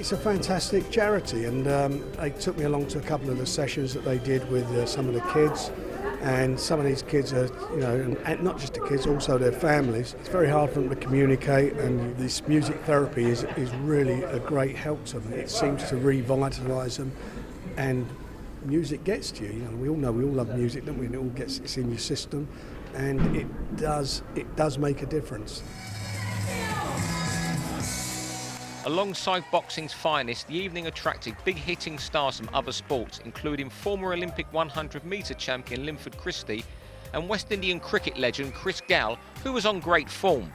It's a fantastic charity, and they took me along to a couple of the sessions that they did with some of the kids. And some of these kids are, you know, and not just the kids, also their families. It's very hard for them to communicate, and this music therapy is really a great help to them. It seems to revitalise them, and music gets to you. You know, we all love music, don't we? And it all gets, it's in your system, and it does make a difference. Alongside boxing's finest, the evening attracted big-hitting stars from other sports, including former Olympic 100-metre champion Linford Christie and West Indian cricket legend Chris Gayle, who was on great form.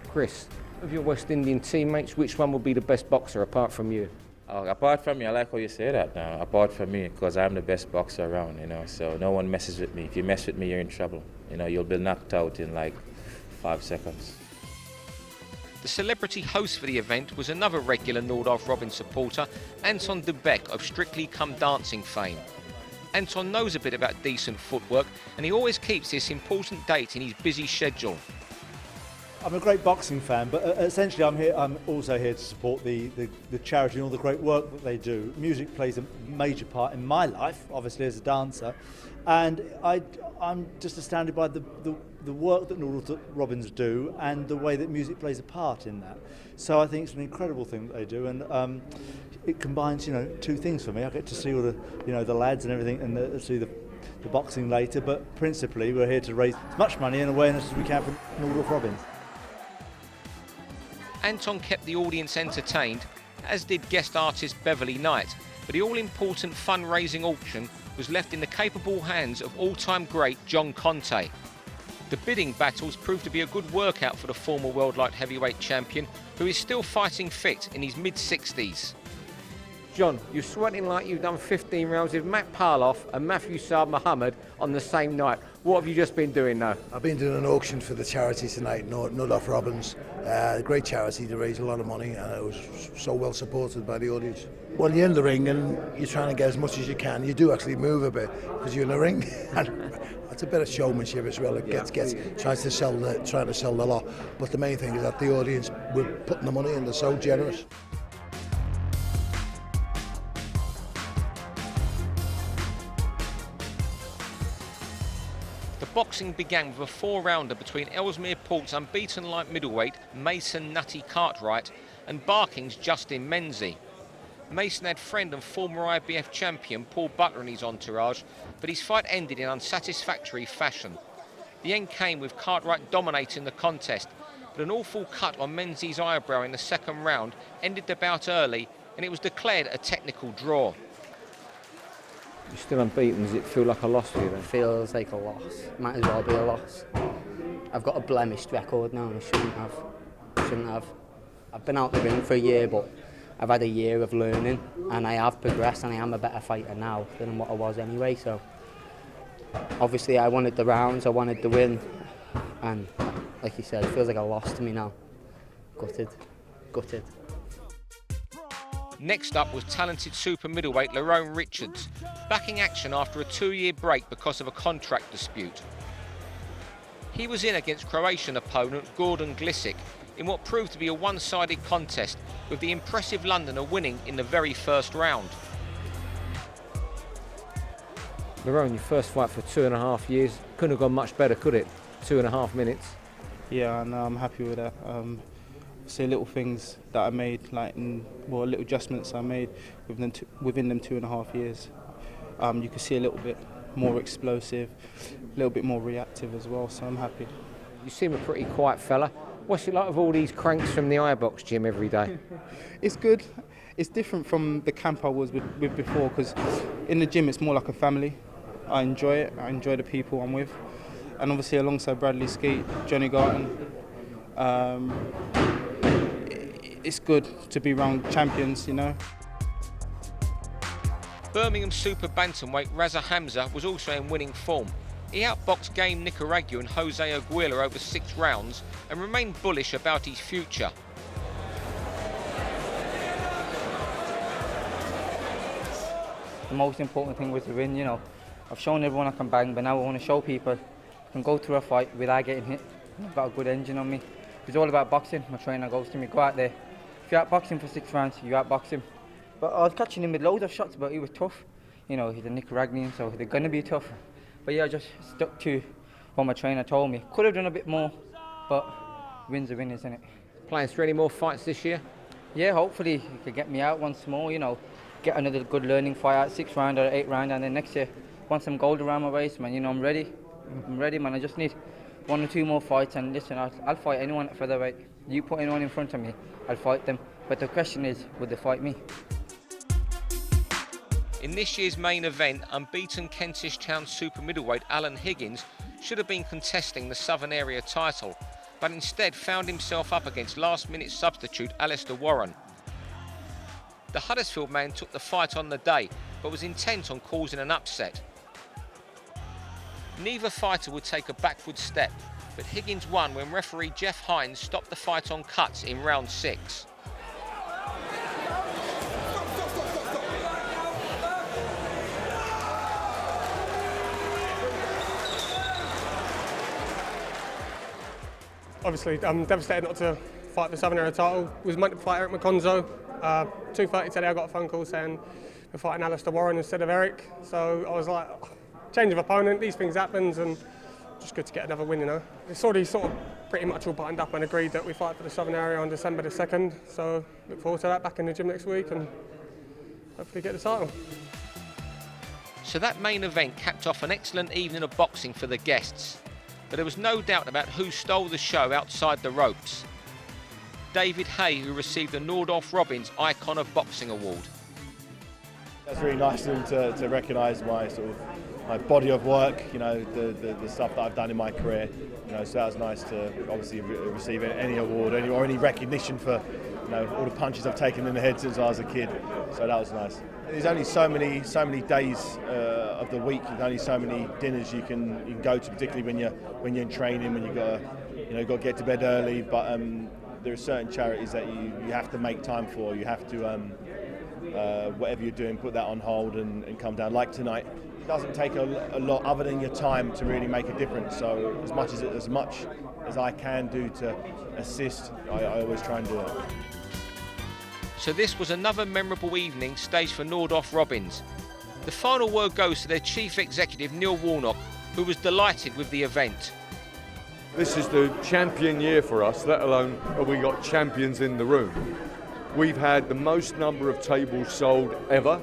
Chris, of your West Indian teammates, which one will be the best boxer apart from you? Oh, apart from me, I like how you say that now. Apart from me, because I'm the best boxer around, you know, so no one messes with me. If you mess with me, you're in trouble. You know, you'll be knocked out in like 5 seconds. The celebrity host for the event was another regular Nordoff Robins supporter, Anton de Beck of Strictly Come Dancing fame. Anton knows a bit about decent footwork, and he always keeps this important date in his busy schedule. I'm a great boxing fan, but essentially I'm also here to support the charity and all the great work that they do. Music plays a major part in my life, obviously as a dancer, and I'm just astounded by the work that Nordoff Robins do and the way that music plays a part in that. So I think it's an incredible thing that they do, and it combines, you know, two things for me. I get to see all the, you know, the lads and everything, and see the boxing later, but principally we're here to raise as much money and awareness as we can for Nordoff Robins. Anton kept the audience entertained, as did guest artist Beverly Knight, but the all-important fundraising auction was left in the capable hands of all-time great John Conte. The bidding battles proved to be a good workout for the former world light heavyweight champion, who is still fighting fit in his mid-60s. John, you're sweating like you've done 15 rounds with Matt Parloff and Matthew Saad Muhammad on the same night. What have you just been doing now? I've been doing an auction for the charity tonight, Nordoff Robins. Great charity to raise a lot of money, and it was so well supported by the audience. Well, you're in the ring and you're trying to get as much as you can. You do actually move a bit because you're in the ring. It's a bit of showmanship as well. It trying to sell the lot. But the main thing is that the audience, we're putting the money in, they're so generous. The boxing began with a 4-rounder between Ellesmere Port's unbeaten light middleweight Mason Nutty Cartwright and Barking's Justin Menzie. Mason had friend and former IBF champion Paul Butler in his entourage, but his fight ended in unsatisfactory fashion. The end came with Cartwright dominating the contest, but an awful cut on Menzie's eyebrow in the second round ended the bout early, and it was declared a technical draw. You're still unbeaten. Does it feel like a loss for you then? Feels like a loss. Might as well be a loss. I've got a blemished record now, and I shouldn't have. I've been out the ring for a year, but I've had a year of learning, and I have progressed, and I am a better fighter now than what I was anyway. So obviously I wanted the rounds, I wanted the win, and like you said, it feels like a loss to me now. Gutted. Next up was talented super middleweight Lerrone Richards, backing action after a 2-year break because of a contract dispute. He was in against Croatian opponent Gordon Glisic in what proved to be a one-sided contest, with the impressive Londoner winning in the very first round. Lerrone, your first fight for 2.5 years. Couldn't have gone much better, could it? 2.5 minutes. Yeah, no, I'm happy with that. See little things that I made, little adjustments I made within them 2.5 years. You can see a little bit more explosive, a little bit more reactive as well, so I'm happy. You seem a pretty quiet fella. What's it like with all these cranks from the iBox gym every day? It's good. It's different from the camp I was with before, because in the gym it's more like a family. I enjoy it. I enjoy the people I'm with. And obviously alongside Bradley Skeet, Johnny Garton, it's good to be around champions, you know. Birmingham super bantamweight Raza Hamza was also in winning form. He outboxed game Nicaraguan Jose Aguila over 6 rounds and remained bullish about his future. The most important thing was the win, you know. I've shown everyone I can bang, but now I want to show people I can go through a fight without getting hit. I've got a good engine on me. It's all about boxing. My trainer goes to me, go out there, If you're outboxing for 6 rounds, you outbox him. But I was catching him with loads of shots, but he was tough. You know, he's a Nicaraguan, so they're going to be tough. But yeah, I just stuck to what my trainer told me. Could have done a bit more, but win's a win, isn't it? Plans for any more fights this year? Yeah, hopefully he could get me out once more, you know, get another good learning fight out, 6 round or 8 round, and then next year, want some gold around my waist, man. You know, I'm ready. I'm ready, man. I just need 1 or 2 more fights, and listen, I'll fight anyone at featherweight. You put anyone in front of me, I'll fight them. But the question is, would they fight me? In this year's main event, unbeaten Kentish Town super middleweight Alan Higgins should have been contesting the Southern Area title, but instead found himself up against last-minute substitute Alistair Warren. The Huddersfield man took the fight on the day, but was intent on causing an upset. Neither fighter would take a backward step, but Higgins won when referee Jeff Hines stopped the fight on cuts in round 6. Obviously, I'm devastated not to fight the Southern Area title. Was meant to fight Eric McConzo. 2:30 today I got a phone call saying we're fighting Alistair Warren instead of Eric. So I was like, change of opponent, these things happens, and just good to get another win, you know. It's already sort of pretty much all buttoned up and agreed that we fight for the Southern Area on December the 2nd. So look forward to that, back in the gym next week and hopefully get the title. So that main event capped off an excellent evening of boxing for the guests. But there was no doubt about who stole the show outside the ropes. David Hay, who received the Nordoff Robins Icon of Boxing Award. That's really nice to recognise my my body of work, you know, the stuff that I've done in my career. You know, so that was nice to obviously receive any award or any recognition for, you know, all the punches I've taken in the head since I was a kid. So that was nice. There's only so many days of the week. There's only so many dinners you can go to, particularly when you're in training, when you've got to get to bed early. But there are certain charities that you have to make time for. You have to whatever you're doing, put that on hold and come down. Like tonight, it doesn't take a lot other than your time to really make a difference. So as much as I can do to assist, I always try and do it. So this was another memorable evening staged for Nordoff Robins. The final word goes to their chief executive Neil Warnock, who was delighted with the event. This is the champion year for us, let alone have we got champions in the room. We've had the most number of tables sold ever.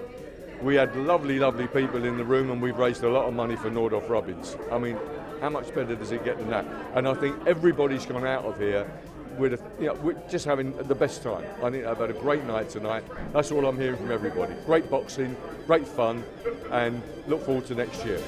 We had lovely, lovely people in the room, and we've raised a lot of money for Nordoff Robins. I mean, how much better does it get than that? And I think everybody's gone out of here with we're just having the best time. I think I've had a great night tonight. That's all I'm hearing from everybody. Great boxing, great fun, and look forward to next year.